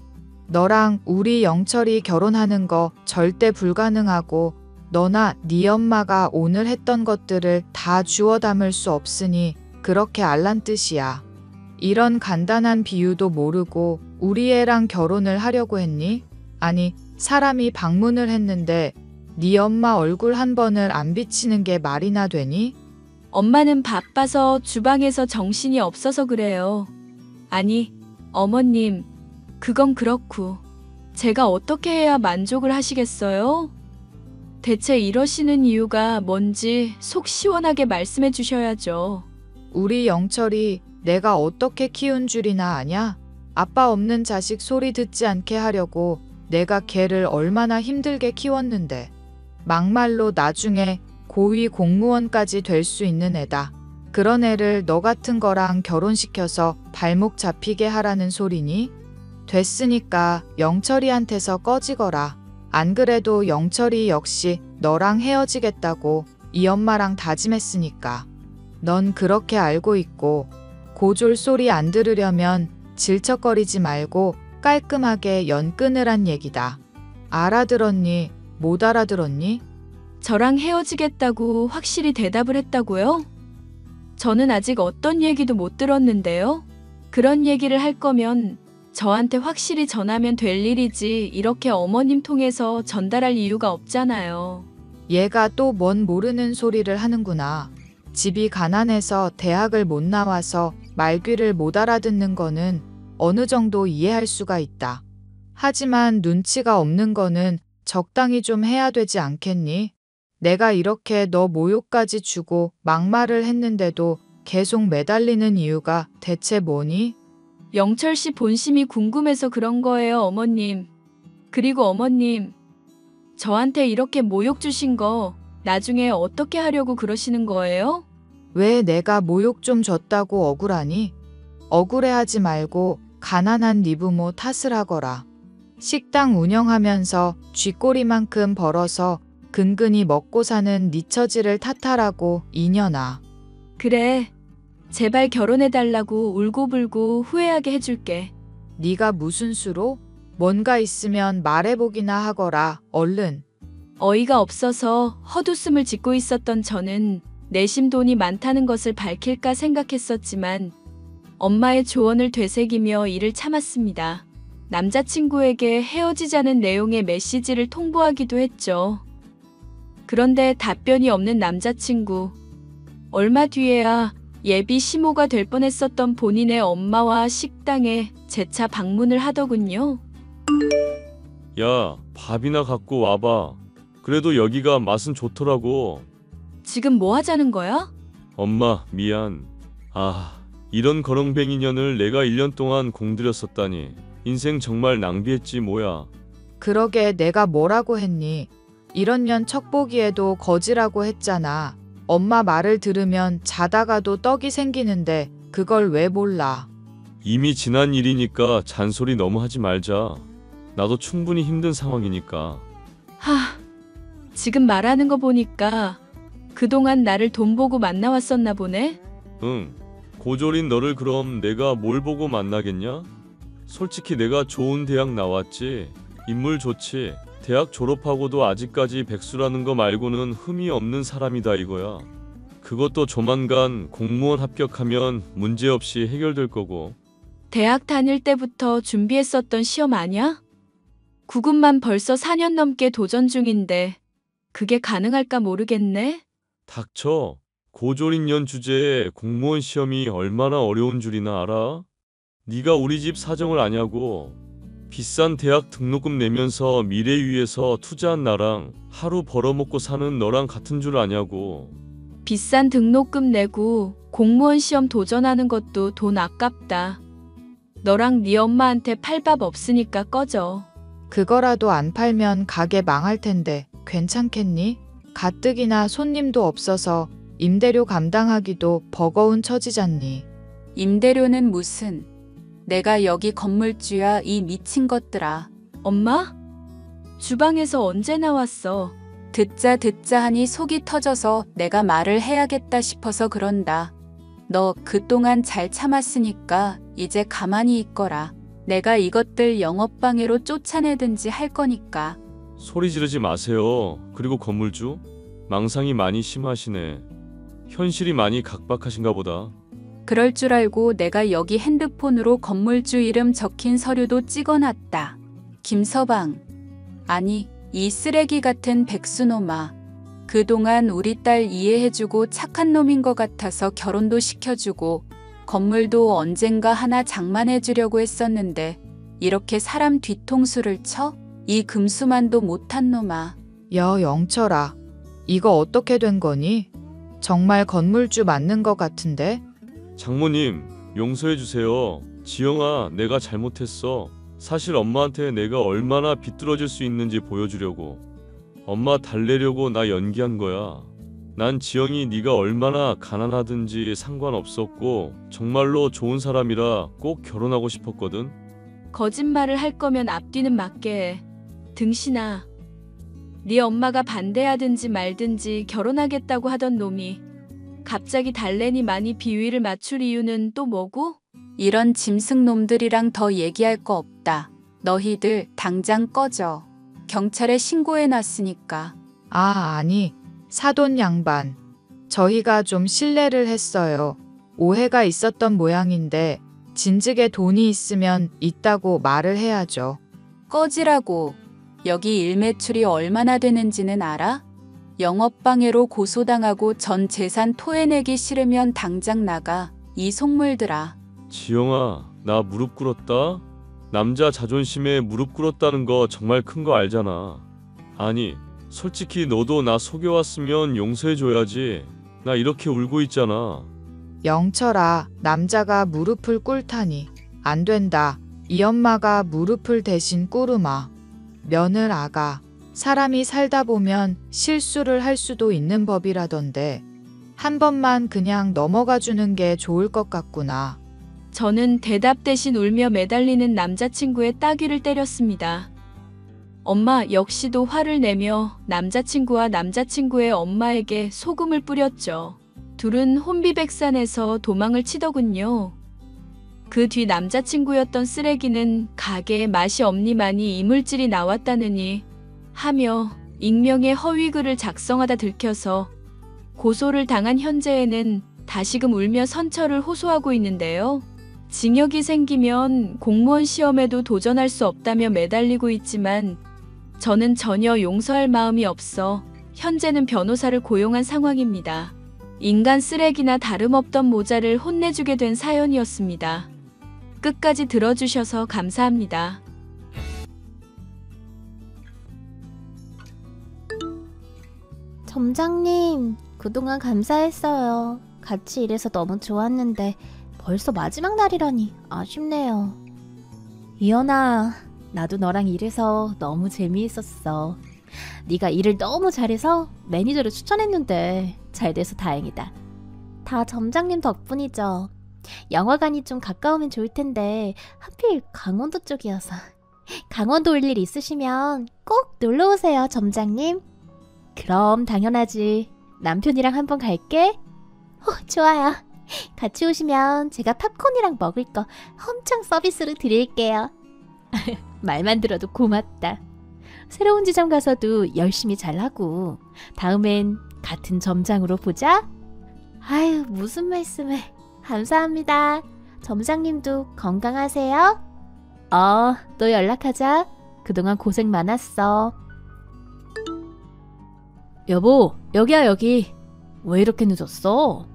너랑 우리 영철이 결혼하는 거 절대 불가능하고 너나 네 엄마가 오늘 했던 것들을 다 주워 담을 수 없으니 그렇게 알란 뜻이야. 이런 간단한 비유도 모르고 우리 애랑 결혼을 하려고 했니? 아니, 사람이 방문을 했는데 네 엄마 얼굴 한 번을 안 비치는 게 말이나 되니? 엄마는 바빠서 주방에서 정신이 없어서 그래요. 아니, 어머님, 그건 그렇고 제가 어떻게 해야 만족을 하시겠어요? 대체 이러시는 이유가 뭔지 속 시원하게 말씀해 주셔야죠. 우리 영철이 내가 어떻게 키운 줄이나 아냐? 아빠 없는 자식 소리 듣지 않게 하려고 내가 걔를 얼마나 힘들게 키웠는데. 막말로 나중에 고위 공무원까지 될 수 있는 애다. 그런 애를 너 같은 거랑 결혼시켜서 발목 잡히게 하라는 소리니? 됐으니까 영철이한테서 꺼지거라. 안 그래도 영철이 역시 너랑 헤어지겠다고 이 엄마랑 다짐했으니까. 넌 그렇게 알고 있고 고졸 소리 안 들으려면 질척거리지 말고 깔끔하게 연 끊으란 얘기다. 알아들었니? 못 알아들었니? 저랑 헤어지겠다고 확실히 대답을 했다고요? 저는 아직 어떤 얘기도 못 들었는데요. 그런 얘기를 할 거면 저한테 확실히 전하면 될 일이지 이렇게 어머님 통해서 전달할 이유가 없잖아요. 얘가 또 뭔 모르는 소리를 하는구나. 집이 가난해서 대학을 못 나와서 말귀를 못 알아듣는 거는 어느 정도 이해할 수가 있다. 하지만 눈치가 없는 거는 적당히 좀 해야 되지 않겠니? 내가 이렇게 너 모욕까지 주고 막말을 했는데도 계속 매달리는 이유가 대체 뭐니? 영철 씨 본심이 궁금해서 그런 거예요, 어머님. 그리고 어머님, 저한테 이렇게 모욕 주신 거 나중에 어떻게 하려고 그러시는 거예요? 왜 내가 모욕 좀 줬다고 억울하니? 억울해하지 말고 가난한 네 부모 탓을 하거라. 식당 운영하면서 쥐꼬리만큼 벌어서 근근히 먹고 사는 네 처지를 탓하라고 이년아. 그래, 제발 결혼해달라고 울고불고 후회하게 해줄게. 네가 무슨 수로? 뭔가 있으면 말해보기나 하거라. 얼른. 어이가 없어서 헛웃음을 짓고 있었던 저는 내심 돈이 많다는 것을 밝힐까 생각했었지만 엄마의 조언을 되새기며 이를 참았습니다. 남자친구에게 헤어지자는 내용의 메시지를 통보하기도 했죠. 그런데 답변이 없는 남자친구. 얼마 뒤에야 예비 시모가 될 뻔했었던 본인의 엄마와 식당에 재차 방문을 하더군요. 야, 밥이나 갖고 와봐. 그래도 여기가 맛은 좋더라고. 지금 뭐 하자는 거야? 엄마, 미안. 이런 거렁뱅이 년을 내가 1년 동안 공들였었다니. 인생 정말 낭비했지 뭐야. 그러게 내가 뭐라고 했니? 이런 년 척보기에도 거지라고 했잖아. 엄마 말을 들으면 자다가도 떡이 생기는데 그걸 왜 몰라? 이미 지난 일이니까 잔소리 너무 하지 말자. 나도 충분히 힘든 상황이니까. 지금 말하는 거 보니까 그동안 나를 돈 보고 만나왔었나 보네? 응. 고졸인 너를 그럼 내가 뭘 보고 만나겠냐? 솔직히 내가 좋은 대학 나왔지. 인물 좋지. 대학 졸업하고도 아직까지 백수라는 거 말고는 흠이 없는 사람이다 이거야. 그것도 조만간 공무원 합격하면 문제없이 해결될 거고. 대학 다닐 때부터 준비했었던 시험 아냐? 구급만 벌써 4년 넘게 도전 중인데 그게 가능할까 모르겠네? 닥쳐. 고졸인년 주제에 공무원 시험이 얼마나 어려운 줄이나 알아? 네가 우리 집 사정을 아냐고. 비싼 대학 등록금 내면서 미래 위해서 투자한 나랑 하루 벌어먹고 사는 너랑 같은 줄 아냐고. 비싼 등록금 내고 공무원 시험 도전하는 것도 돈 아깝다. 너랑 네 엄마한테 팔 밥 없으니까 꺼져. 그거라도 안 팔면 가게 망할 텐데 괜찮겠니? 가뜩이나 손님도 없어서 임대료 감당하기도 버거운 처지잖니. 임대료는 무슨. 내가 여기 건물주야 이 미친 것들아. 엄마? 주방에서 언제 나왔어? 듣자 하니 속이 터져서 내가 말을 해야겠다 싶어서 그런다. 너 그동안 잘 참았으니까 이제 가만히 있거라. 내가 이것들 영업방해로 쫓아내든지 할 거니까. 소리 지르지 마세요. 그리고 건물주? 망상이 많이 심하시네. 현실이 많이 각박하신가 보다. 그럴 줄 알고 내가 여기 핸드폰으로 건물주 이름 적힌 서류도 찍어놨다. 김서방. 아니, 이 쓰레기 같은 백수놈아. 그동안 우리 딸 이해해주고 착한 놈인 것 같아서 결혼도 시켜주고 건물도 언젠가 하나 장만해주려고 했었는데 이렇게 사람 뒤통수를 쳐? 이 금수만도 못한 놈아. 영철아, 이거 어떻게 된 거니? 정말 건물주 맞는 것 같은데? 장모님, 용서해 주세요. 지영아, 내가 잘못했어. 사실 엄마한테 내가 얼마나 비뚤어질 수 있는지 보여주려고. 엄마 달래려고 나 연기한 거야. 난 지영이 네가 얼마나 가난하든지 상관없었고 정말로 좋은 사람이라 꼭 결혼하고 싶었거든. 거짓말을 할 거면 앞뒤는 맞게 해. 등신아. 네 엄마가 반대하든지 말든지 결혼하겠다고 하던 놈이 갑자기 달래니 많이 비위를 맞출 이유는 또 뭐고? 이런 짐승놈들이랑 더 얘기할 거 없다. 너희들 당장 꺼져. 경찰에 신고해놨으니까. 아니, 사돈 양반. 저희가 좀 실례를 했어요. 오해가 있었던 모양인데 진즉에 돈이 있으면 있다고 말을 해야죠. 꺼지라고. 여기 일매출이 얼마나 되는지는 알아? 영업방해로 고소당하고 전 재산 토해내기 싫으면 당장 나가. 이 속물들아. 지영아, 나 무릎 꿇었다? 남자 자존심에 무릎 꿇었다는 거 정말 큰 거 알잖아. 아니, 솔직히 너도 나 속여왔으면 용서해줘야지. 나 이렇게 울고 있잖아. 영철아, 남자가 무릎을 꿇다니. 안 된다. 이 엄마가 무릎을 대신 꿇으마. 며느 아가. 사람이 살다 보면 실수를 할 수도 있는 법이라던데. 한 번만 그냥 넘어가 주는 게 좋을 것 같구나. 저는 대답 대신 울며 매달리는 남자친구의 따귀를 때렸습니다. 엄마 역시도 화를 내며 남자친구와 남자친구의 엄마에게 소금을 뿌렸죠. 둘은 혼비백산에서 도망을 치더군요. 그 뒤 남자친구였던 쓰레기는 가게에 맛이 없니만이 이물질이 나왔다느니 하며 익명의 허위글을 작성하다 들켜서 고소를 당한 현재에는 다시금 울며 선처를 호소하고 있는데요. 징역이 생기면 공무원 시험에도 도전할 수 없다며 매달리고 있지만 저는 전혀 용서할 마음이 없어 현재는 변호사를 고용한 상황입니다. 인간 쓰레기나 다름없던 모자를 혼내주게 된 사연이었습니다. 끝까지 들어주셔서 감사합니다. 점장님, 그동안 감사했어요. 같이 일해서 너무 좋았는데 벌써 마지막 날이라니 아쉽네요. 이연아, 나도 너랑 일해서 너무 재미있었어. 네가 일을 너무 잘해서 매니저를 추천했는데 잘 돼서 다행이다. 다 점장님 덕분이죠. 영화관이 좀 가까우면 좋을 텐데 하필 강원도 쪽이어서. 강원도 올 일 있으시면 꼭 놀러오세요, 점장님. 그럼 당연하지. 남편이랑 한번 갈게. 좋아요. 같이 오시면 제가 팝콘이랑 먹을 거 엄청 서비스로 드릴게요. 말만 들어도 고맙다. 새로운 지점 가서도 열심히 잘하고 다음엔 같은 점장으로 보자. 아유, 무슨 말씀을. 감사합니다. 점장님도 건강하세요. 또 연락하자. 그동안 고생 많았어. 여보, 여기야 여기. 왜 이렇게 늦었어?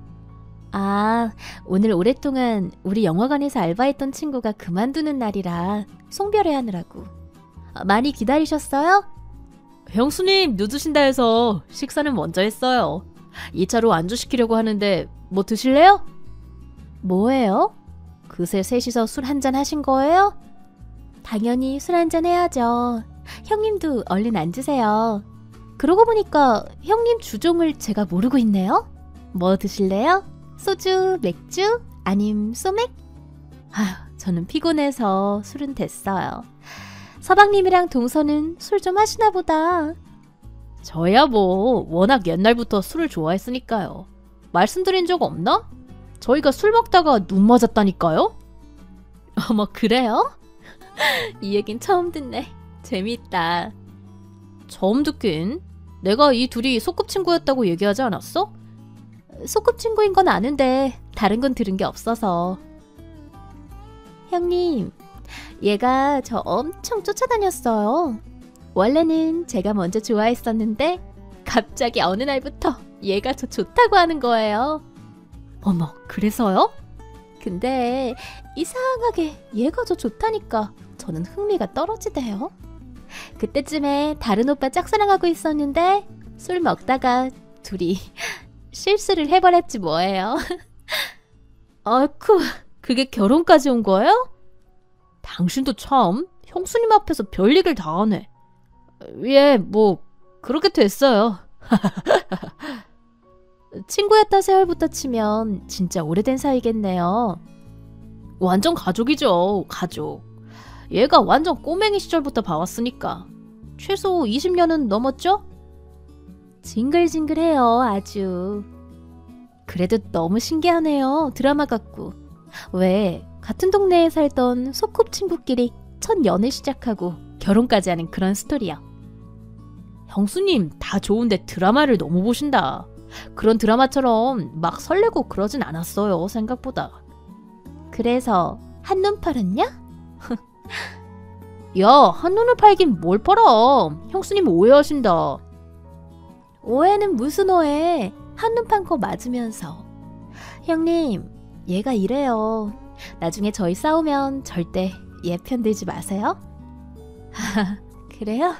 오늘 오랫동안 우리 영화관에서 알바했던 친구가 그만두는 날이라 송별회 하느라고. 많이 기다리셨어요? 형수님 늦으신다 해서 식사는 먼저 했어요. 2차로 안주 시키려고 하는데 뭐 드실래요? 뭐예요? 그새 셋이서 술 한잔 하신 거예요? 당연히 술 한잔 해야죠. 형님도 얼른 앉으세요. 그러고 보니까 형님 주종을 제가 모르고 있네요. 뭐 드실래요? 소주, 맥주, 아님 소맥? 저는 피곤해서 술은 됐어요. 서방님이랑 동서는 술 좀 하시나 보다. 저야 뭐 워낙 옛날부터 술을 좋아했으니까요. 말씀드린 적 없나? 저희가 술 먹다가 눈 맞았다니까요? 어머, 그래요? 이 얘긴 처음 듣네. 재밌다. 처음 듣긴. 내가 이 둘이 소꿉친구였다고 얘기하지 않았어? 소꿉친구인 건 아는데 다른 건 들은 게 없어서. 형님, 얘가 저 엄청 쫓아다녔어요. 원래는 제가 먼저 좋아했었는데 갑자기 어느 날부터 얘가 저 좋다고 하는 거예요. 어머, 그래서요? 근데 이상하게 얘가 저 좋다니까 저는 흥미가 떨어지대요. 그때쯤에 다른 오빠 짝사랑하고 있었는데 술 먹다가 둘이 실수를 해버렸지 뭐예요. 아이쿠, 그게 결혼까지 온 거예요? 당신도 참 형수님 앞에서 별얘기를 다 하네. 예, 뭐 그렇게 됐어요. 친구였던 세월부터 치면 진짜 오래된 사이겠네요. 완전 가족이죠, 가족. 얘가 완전 꼬맹이 시절부터 봐왔으니까 최소 20년은 넘었죠? 징글징글해요, 아주. 그래도 너무 신기하네요, 드라마 같고. 왜 같은 동네에 살던 소꿉친구끼리 첫 연애 시작하고 결혼까지 하는 그런 스토리요. 형수님 다 좋은데 드라마를 너무 보신다. 그런 드라마처럼 막 설레고 그러진 않았어요, 생각보다. 그래서 한눈 팔았냐? 야, 한눈을 팔긴 뭘 팔아. 형수님 오해하신다. 오해는 무슨 오해. 한눈 판 거 맞으면서. 형님, 얘가 이래요. 나중에 저희 싸우면 절대 얘 편 들지 마세요. 그래요?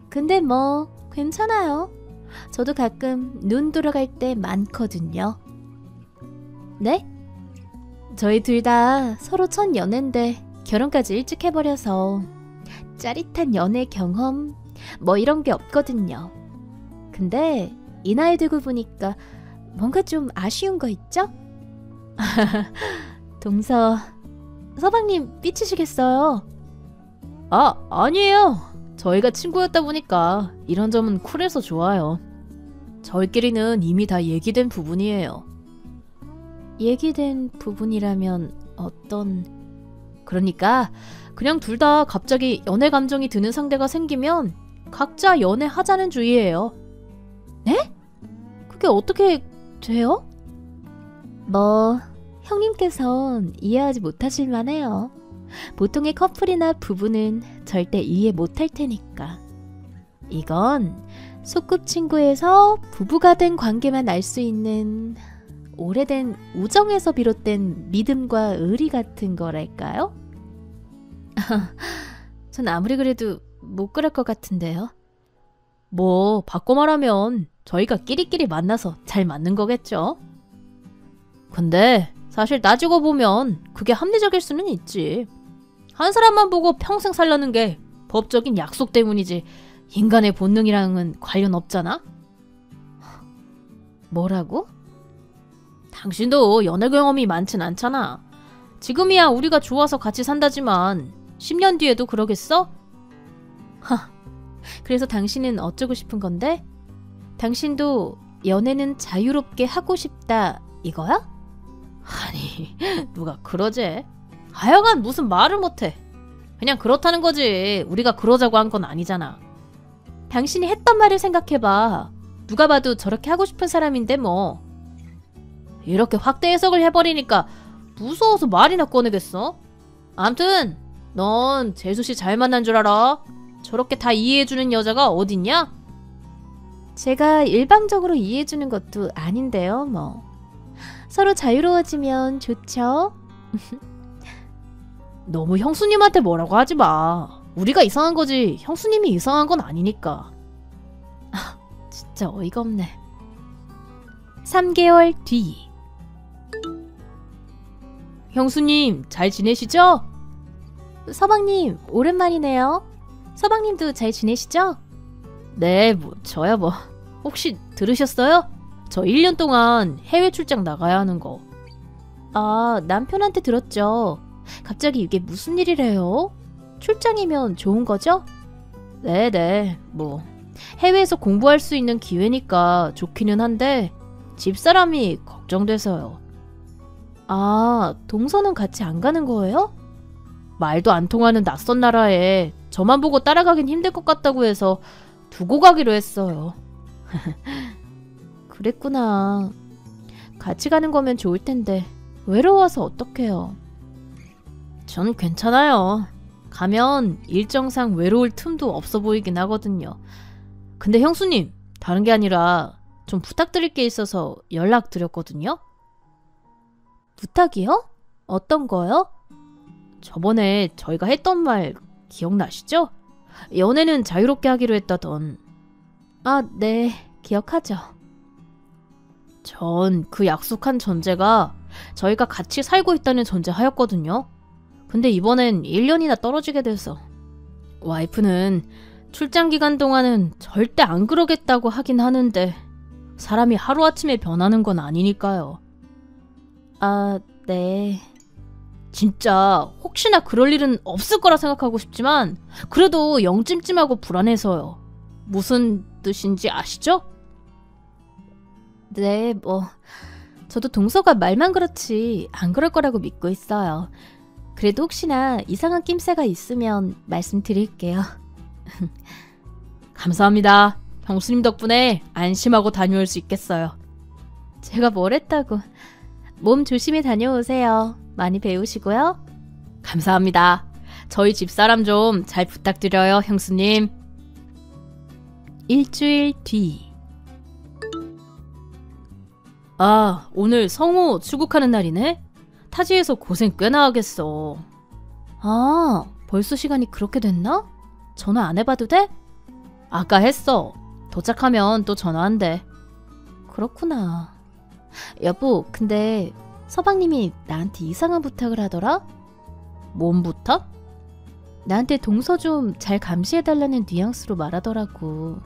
근데 뭐 괜찮아요. 저도 가끔 눈 돌아갈 때 많거든요. 네? 저희 둘 다 서로 첫 연애인데 결혼까지 일찍 해버려서 짜릿한 연애 경험 뭐 이런 게 없거든요. 근데 이 나이 들고 보니까 뭔가 좀 아쉬운 거 있죠? 동서, 서방님 삐치시겠어요? 아니에요. 저희가 친구였다 보니까 이런 점은 쿨해서 좋아요. 저희끼리는 이미 다 얘기된 부분이에요. 얘기된 부분이라면 어떤... 그러니까 그냥 둘 다 갑자기 연애 감정이 드는 상대가 생기면 각자 연애하자는 주의예요. 네? 그게 어떻게 돼요? 뭐 형님께선 이해하지 못하실 만해요. 보통의 커플이나 부부는 절대 이해 못할 테니까. 이건 소꿉친구에서 부부가 된 관계만 알 수 있는 오래된 우정에서 비롯된 믿음과 의리 같은 거랄까요? 전 아무리 그래도 못 그럴 것 같은데요. 뭐 바꿔 말하면 저희가 끼리끼리 만나서 잘 맞는 거겠죠. 근데 사실 따지고 보면 그게 합리적일 수는 있지. 한 사람만 보고 평생 살려는 게 법적인 약속 때문이지 인간의 본능이랑은 관련 없잖아? 뭐라고? 당신도 연애 경험이 많진 않잖아. 지금이야 우리가 좋아서 같이 산다지만 10년 뒤에도 그러겠어? 그래서 당신은 어쩌고 싶은 건데? 당신도 연애는 자유롭게 하고 싶다 이거야? 아니 누가 그러지? 하여간 무슨 말을 못해. 그냥 그렇다는 거지. 우리가 그러자고 한 건 아니잖아. 당신이 했던 말을 생각해봐. 누가 봐도 저렇게 하고 싶은 사람인데 뭐. 이렇게 확대 해석을 해버리니까 무서워서 말이나 꺼내겠어? 암튼 넌 재수씨 잘 만난 줄 알아? 저렇게 다 이해해주는 여자가 어딨냐? 제가 일방적으로 이해해주는 것도 아닌데요, 뭐. 서로 자유로워지면 좋죠? 너무 형수님한테 뭐라고 하지 마. 우리가 이상한 거지 형수님이 이상한 건 아니니까. 아, 진짜 어이가 없네. 3개월 뒤. 형수님 잘 지내시죠? 서방님, 오랜만이네요. 서방님도 잘 지내시죠? 네, 뭐 저야 뭐. 혹시 들으셨어요? 저 1년 동안 해외 출장 나가야 하는 거. 아, 남편한테 들었죠. 갑자기 이게 무슨 일이래요? 출장이면 좋은 거죠? 네네, 뭐 해외에서 공부할 수 있는 기회니까 좋기는 한데 집사람이 걱정돼서요. 아, 동서는 같이 안 가는 거예요? 말도 안 통하는 낯선 나라에 저만 보고 따라가긴 힘들 것 같다고 해서 두고 가기로 했어요. 그랬구나. 같이 가는 거면 좋을 텐데 외로워서 어떡해요. 전 괜찮아요. 가면 일정상 외로울 틈도 없어 보이긴 하거든요. 근데 형수님, 다른 게 아니라 좀 부탁드릴 게 있어서 연락드렸거든요. 부탁이요? 어떤 거요? 저번에 저희가 했던 말 기억나시죠? 연애는 자유롭게 하기로 했다던. 아, 네. 기억하죠. 전 그 약속한 전제가 저희가 같이 살고 있다는 전제하였거든요. 근데 이번엔 1년이나 떨어지게 돼서 와이프는 출장 기간 동안은 절대 안 그러겠다고 하긴 하는데 사람이 하루아침에 변하는 건 아니니까요. 아, 네. 진짜 혹시나 그럴 일은 없을 거라 생각하고 싶지만 그래도 영 찜찜하고 불안해서요. 무슨 뜻인지 아시죠? 네, 뭐 저도 동서가 말만 그렇지 안 그럴 거라고 믿고 있어요. 그래도 혹시나 이상한 낌새가 있으면 말씀드릴게요. 감사합니다. 형수님 덕분에 안심하고 다녀올 수 있겠어요. 제가 뭘 했다고. 몸 조심히 다녀오세요. 많이 배우시고요. 감사합니다. 저희 집사람 좀 잘 부탁드려요, 형수님. 일주일 뒤. 아, 오늘 성우 출국하는 날이네? 타지에서 고생 꽤나 하겠어. 아, 벌써 시간이 그렇게 됐나? 전화 안 해봐도 돼? 아까 했어. 도착하면 또 전화한대. 그렇구나. 여보, 근데 서방님이 나한테 이상한 부탁을 하더라? 뭔 부탁? 나한테 동서 좀 잘 감시해달라는 뉘앙스로 말하더라고.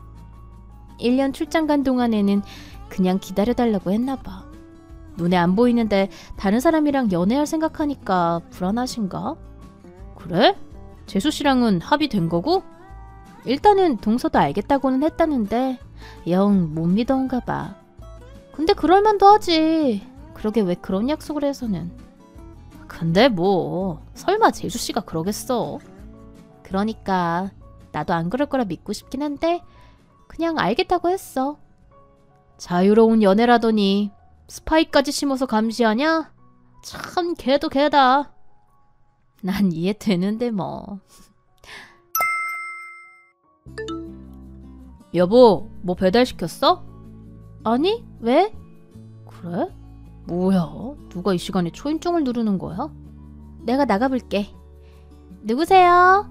1년 출장 간 동안에는 그냥 기다려달라고 했나봐. 눈에 안 보이는데 다른 사람이랑 연애할 생각하니까 불안하신가? 그래? 재수씨랑은 합의된 거고? 일단은 동서도 알겠다고는 했다는데 영 못 믿어온가 봐. 근데 그럴만도 하지. 그러게 왜 그런 약속을 해서는. 근데 뭐 설마 재수씨가 그러겠어. 그러니까 나도 안 그럴 거라 믿고 싶긴 한데 그냥 알겠다고 했어. 자유로운 연애라더니 스파이까지 심어서 감시하냐? 참 걔도 걔다. 난 이해되는데 뭐. 여보, 뭐 배달시켰어? 아니, 왜? 그래? 뭐야? 누가 이 시간에 초인종을 누르는 거야? 내가 나가볼게. 누구세요?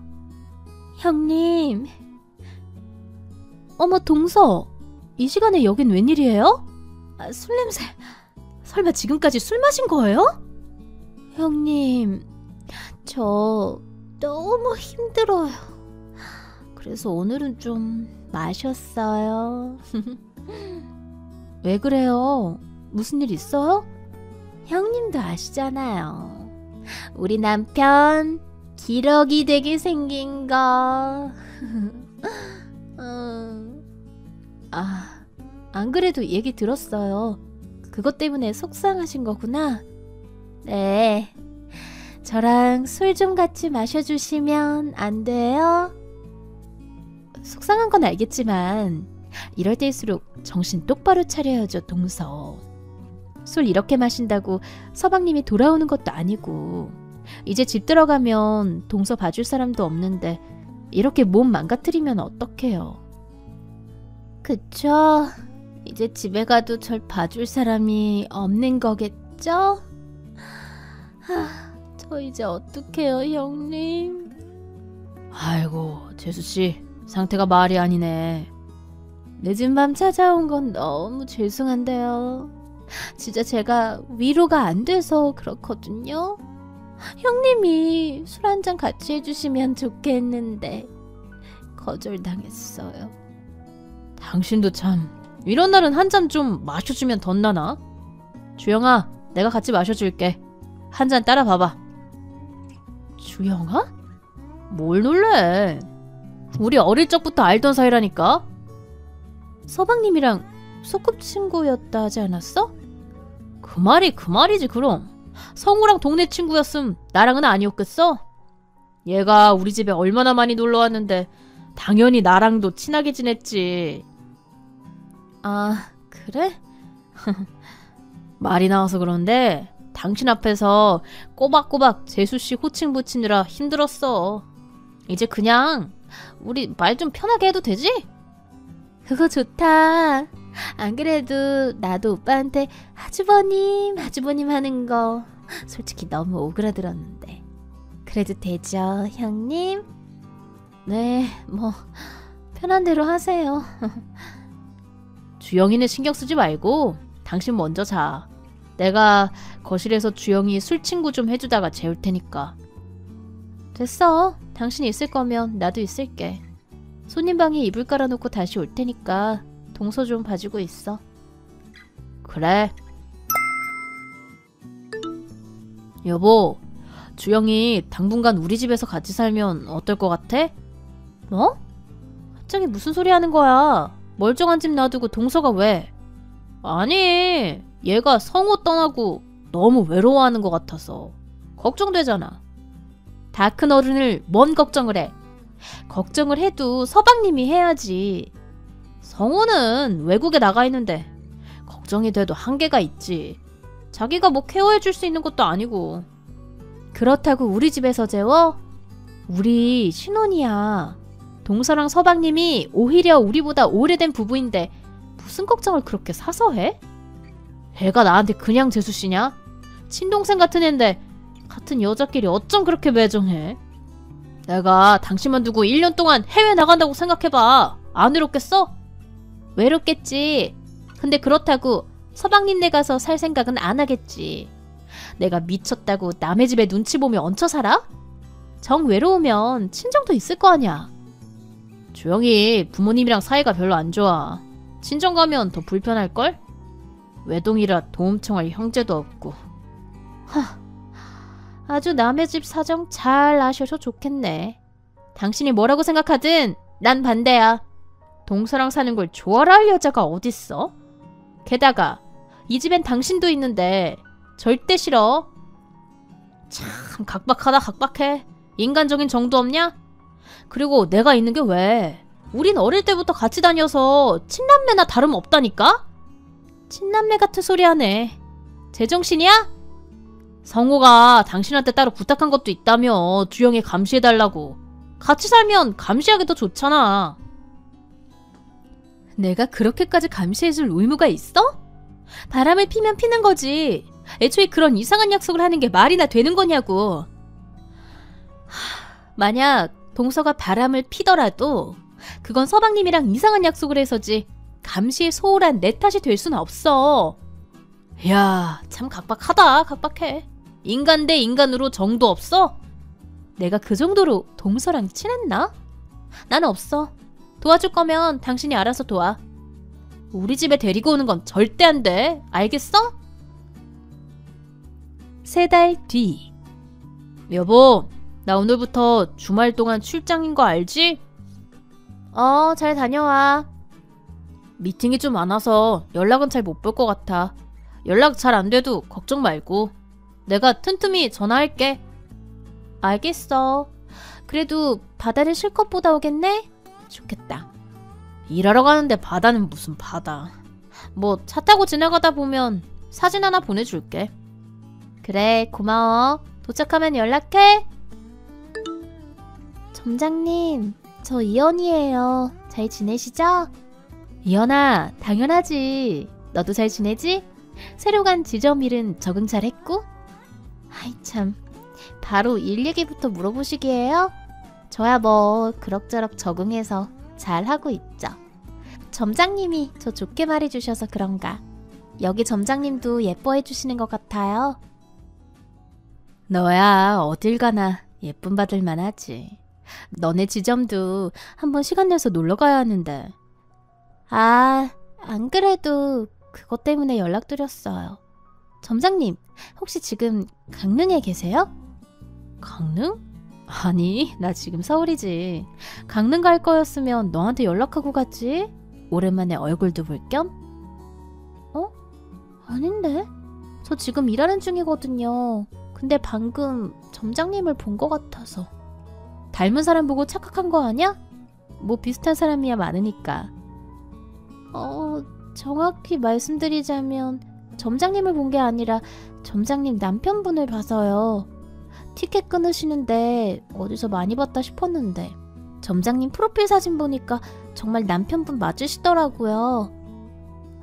형님. 어머, 동서. 이 시간에 여긴 웬일이에요? 아, 술 냄새. 설마 지금까지 술 마신 거예요? 형님, 저 너무 힘들어요. 그래서 오늘은 좀 마셨어요. 왜 그래요? 무슨 일 있어요? 형님도 아시잖아요. 우리 남편 기러기 되게 생긴 거. 안 그래도 얘기 들었어요. 그것 때문에 속상하신 거구나. 네. 저랑 술 좀 같이 마셔주시면 안 돼요? 속상한 건 알겠지만 이럴 때일수록 정신 똑바로 차려야죠, 동서. 술 이렇게 마신다고 서방님이 돌아오는 것도 아니고 이제 집 들어가면 동서 봐줄 사람도 없는데 이렇게 몸 망가뜨리면 어떡해요. 그쵸? 이제 집에 가도 절 봐줄 사람이 없는 거겠죠? 저 이제 어떡해요, 형님? 아이고, 재수씨, 상태가 말이 아니네. 늦은 밤 찾아온 건 너무 죄송한데요. 진짜 제가 위로가 안 돼서 그렇거든요. 형님이 술 한잔 같이 해주시면 좋겠는데 거절당했어요. 당신도 참, 이런 날은 한 잔 좀 마셔주면 덧나나? 주영아, 내가 같이 마셔줄게. 한 잔 따라 봐봐. 주영아? 뭘 놀래? 우리 어릴 적부터 알던 사이라니까? 서방님이랑 소꿉친구였다 하지 않았어? 그 말이지 그럼. 성우랑 동네 친구였음 나랑은 아니었겠어? 얘가 우리 집에 얼마나 많이 놀러왔는데 당연히 나랑도 친하게 지냈지. 아, 그래? 말이 나와서 그런데 당신 앞에서 꼬박꼬박 재수씨 호칭 붙이느라 힘들었어. 이제 그냥 우리 말 좀 편하게 해도 되지? 그거 좋다. 안 그래도 나도 오빠한테 하주버님 하는 거 솔직히 너무 오그라들었는데. 그래도 되죠, 형님? 네, 뭐 편한 대로 하세요. 주영이는 신경 쓰지 말고 당신 먼저 자. 내가 거실에서 주영이 술 친구 좀 해주다가 재울 테니까. 됐어. 당신 있을 거면 나도 있을게. 손님 방에 이불 깔아놓고 다시 올 테니까 동서 좀 봐주고 있어. 그래. 여보, 주영이 당분간 우리 집에서 같이 살면 어떨 것 같아? 뭐? 갑자기 무슨 소리 하는 거야? 멀쩡한 집 놔두고 동서가 왜? 아니, 얘가 성우 떠나고 너무 외로워하는 것 같아서 걱정되잖아. 다 큰 어른을 뭔 걱정을 해? 걱정을 해도 서방님이 해야지. 성우는 외국에 나가 있는데 걱정이 돼도 한계가 있지. 자기가 뭐 케어해줄 수 있는 것도 아니고. 그렇다고 우리 집에서 재워? 우리 신혼이야. 동서랑 서방님이 오히려 우리보다 오래된 부부인데 무슨 걱정을 그렇게 사서 해? 애가 나한테 그냥 재수씨냐? 친동생 같은 앤데 같은 여자끼리 어쩜 그렇게 매정해? 내가 당신만 두고 1년 동안 해외 나간다고 생각해봐. 안 외롭겠어? 외롭겠지. 근데 그렇다고 서방님네 가서 살 생각은 안 하겠지. 내가 미쳤다고 남의 집에 눈치 보며 얹혀 살아? 정 외로우면 친정도 있을 거 아냐. 주영이 부모님이랑 사이가 별로 안 좋아. 친정 가면 더 불편할걸? 외동이라 도움 청할 형제도 없고. 아주 남의 집 사정 잘 아셔서 좋겠네. 당신이 뭐라고 생각하든 난 반대야. 동서랑 사는 걸 좋아라 할 여자가 어딨어? 게다가 이 집엔 당신도 있는데 절대 싫어. 참 각박하다 각박해. 인간적인 정도 없냐? 그리고 내가 있는 게 왜? 우린 어릴 때부터 같이 다녀서 친남매나 다름없다니까? 친남매 같은 소리 하네. 제정신이야? 성우가 당신한테 따로 부탁한 것도 있다며. 주영이 감시해달라고. 같이 살면 감시하기 더 좋잖아. 내가 그렇게까지 감시해줄 의무가 있어? 바람을 피면 피는 거지. 애초에 그런 이상한 약속을 하는 게 말이나 되는 거냐고. 만약 동서가 바람을 피더라도 그건 서방님이랑 이상한 약속을 해서지 감시에 소홀한 내 탓이 될 수는 없어. 야, 참 각박하다. 각박해. 인간 대 인간으로 정도 없어? 내가 그 정도로 동서랑 친했나? 난 없어. 도와줄 거면 당신이 알아서 도와. 우리 집에 데리고 오는 건 절대 안 돼. 알겠어? 3달 뒤. 여보, 나 오늘부터 주말 동안 출장인 거 알지? 잘 다녀와. 미팅이 좀 많아서 연락은 잘 못 볼 것 같아. 연락 잘 안 돼도 걱정 말고. 내가 틈틈이 전화할게. 알겠어. 그래도 바다를 실컷 보다 오겠네? 좋겠다. 일하러 가는데 바다는 무슨 바다. 뭐 차 타고 지나가다 보면 사진 하나 보내줄게. 그래, 고마워. 도착하면 연락해. 점장님, 저 이연이에요. 잘 지내시죠? 이연아, 당연하지. 너도 잘 지내지? 새로 간 지점일은 적응 잘했고? 아이 참, 바로 일 얘기부터 물어보시기에요? 저야 뭐 그럭저럭 적응해서 잘하고 있죠. 점장님이 저 좋게 말해주셔서 그런가. 여기 점장님도 예뻐해 주시는 것 같아요. 너야 어딜 가나 예쁨 받을 만하지. 너네 지점도 한번 시간 내서 놀러 가야 하는데. 아, 안 그래도 그것 때문에 연락드렸어요. 점장님, 혹시 지금 강릉에 계세요? 강릉? 아니, 나 지금 서울이지. 강릉 갈 거였으면 너한테 연락하고 갔지. 오랜만에 얼굴도 볼 겸. 아닌데? 저 지금 일하는 중이거든요. 근데 방금 점장님을 본 것 같아서. 닮은 사람 보고 착각한 거 아니야? 뭐 비슷한 사람이야 많으니까. 정확히 말씀드리자면 점장님을 본 게 아니라 점장님 남편분을 봐서요. 티켓 끊으시는데 어디서 많이 봤다 싶었는데 점장님 프로필 사진 보니까 정말 남편분 맞으시더라고요.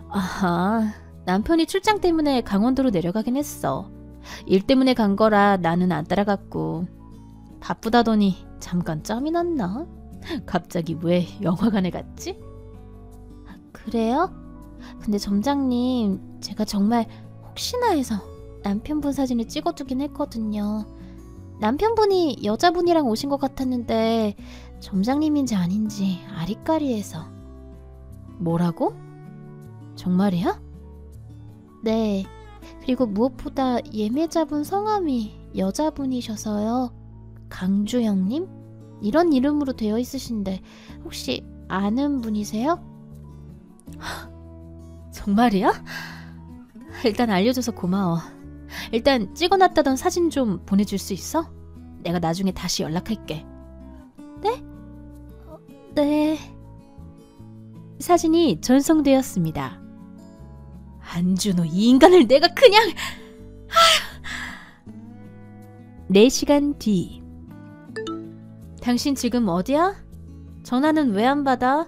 아하, 남편이 출장 때문에 강원도로 내려가긴 했어. 일 때문에 간 거라 나는 안 따라갔고. 바쁘다더니 잠깐 짬이 났나? 갑자기 왜 영화관에 갔지? 그래요? 근데 점장님, 제가 정말 혹시나 해서 남편분 사진을 찍어두긴 했거든요. 남편분이 여자분이랑 오신 것 같았는데 점장님인지 아닌지 아리까리해서. 뭐라고? 정말이야? 네. 그리고 무엇보다 예매자분 성함이 여자분이셔서요. 강주영님? 이런 이름으로 되어 있으신데 혹시 아는 분이세요? 정말이야? 일단 알려줘서 고마워. 일단 찍어놨다던 사진 좀 보내줄 수 있어? 내가 나중에 다시 연락할게. 네? 네. 사진이 전송되었습니다. 안준호, 이 인간을 내가 그냥... 4시간 뒤. 당신 지금 어디야? 전화는 왜 안 받아?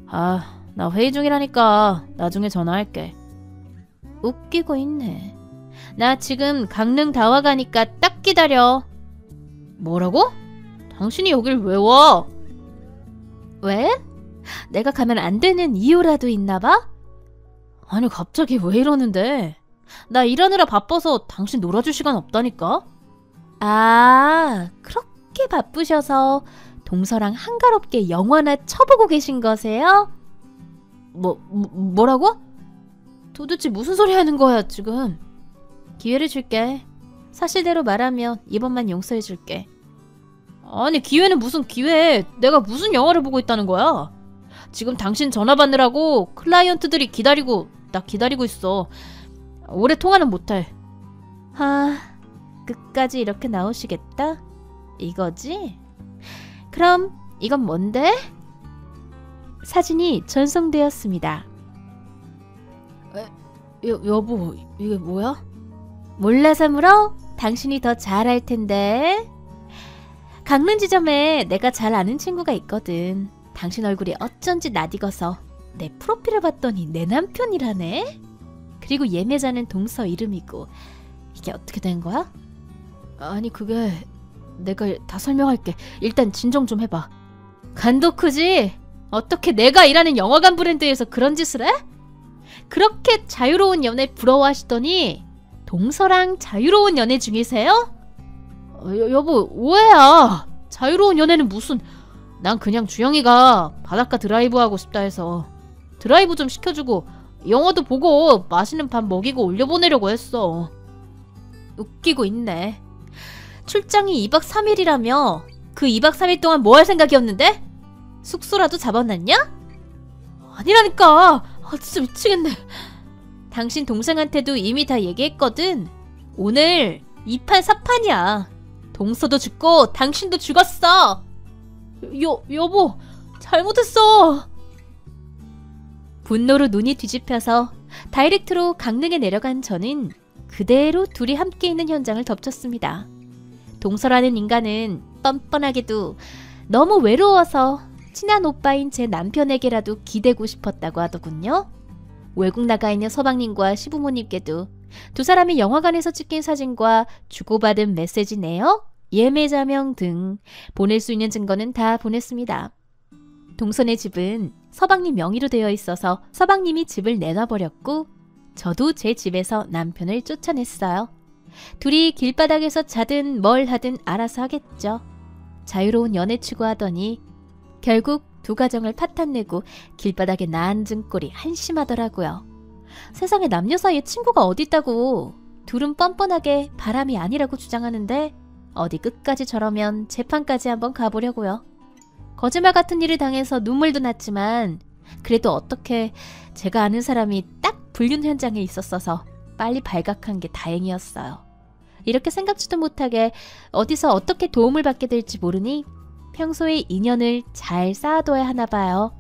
아, 나 회의 중이라니까 나중에 전화할게. 웃기고 있네. 나 지금 강릉 다 와가니까 딱 기다려. 뭐라고? 당신이 여길 왜 와? 왜? 내가 가면 안 되는 이유라도 있나봐? 아니 갑자기 왜 이러는데? 나 일하느라 바빠서 당신 놀아줄 시간 없다니까? 아, 그렇게 바쁘셔서 동서랑 한가롭게 영화나 쳐보고 계신 거세요? 뭐라고? 도대체 무슨 소리 하는 거야 지금? 기회를 줄게. 사실대로 말하면 이번만 용서해줄게. 아니 기회는 무슨 기회. 내가 무슨 영화를 보고 있다는 거야? 지금 당신 전화 받느라고 클라이언트들이 나 기다리고 있어. 오래 통화는 못해. 끝까지 이렇게 나오시겠다? 이거지? 그럼 이건 뭔데? 사진이 전송되었습니다. 여보, 이게 뭐야? 몰라서 물어? 당신이 더 잘 알 텐데. 강릉 지점에 내가 잘 아는 친구가 있거든. 당신 얼굴이 어쩐지 낯익어서 내 프로필을 봤더니 내 남편이라네? 그리고 예매자는 동서 이름이고. 이게 어떻게 된 거야? 아니 그게 내가 다 설명할게. 일단 진정 좀 해봐. 간도 크지? 어떻게 내가 일하는 영화관 브랜드에서 그런 짓을 해? 그렇게 자유로운 연애 부러워하시더니 동서랑 자유로운 연애 중이세요? 여보 오해야. 자유로운 연애는 무슨... 난 그냥 주영이가 바닷가 드라이브 하고 싶다 해서 드라이브 좀 시켜주고 영화도 보고 맛있는 밥 먹이고 올려보내려고 했어. 웃기고 있네. 출장이 2박 3일이라며 그 2박 3일 동안 뭐 할 생각이었는데? 숙소라도 잡아놨냐? 아니라니까. 진짜 미치겠네. 당신 동생한테도 이미 다 얘기했거든. 오늘 2판 4판이야. 동서도 죽고 당신도 죽었어. 여보, 잘못했어. 분노로 눈이 뒤집혀서 다이렉트로 강릉에 내려간 저는 그대로 둘이 함께 있는 현장을 덮쳤습니다. 동서라는 인간은 뻔뻔하게도 너무 외로워서 친한 오빠인 제 남편에게라도 기대고 싶었다고 하더군요. 외국 나가 있는 서방님과 시부모님께도 두 사람이 영화관에서 찍힌 사진과 주고받은 메시지 내역, 예매자명 등 보낼 수 있는 증거는 다 보냈습니다. 동선의 집은 서방님 명의로 되어 있어서 서방님이 집을 내놔버렸고 저도 제 집에서 남편을 쫓아냈어요. 둘이 길바닥에서 자든 뭘 하든 알아서 하겠죠. 자유로운 연애 추구하더니 결국 두 가정을 파탄내고 길바닥에 나앉은 꼴이 한심하더라고요. 세상에 남녀 사이에 친구가 어디 있다고. 둘은 뻔뻔하게 바람이 아니라고 주장하는데 어디 끝까지 저러면 재판까지 한번 가보려고요. 거짓말 같은 일을 당해서 눈물도 났지만 그래도 어떻게 제가 아는 사람이 딱 불륜 현장에 있었어서 빨리 발각한 게 다행이었어요. 이렇게 생각지도 못하게 어디서 어떻게 도움을 받게 될지 모르니 평소에 인연을 잘 쌓아둬야 하나 봐요.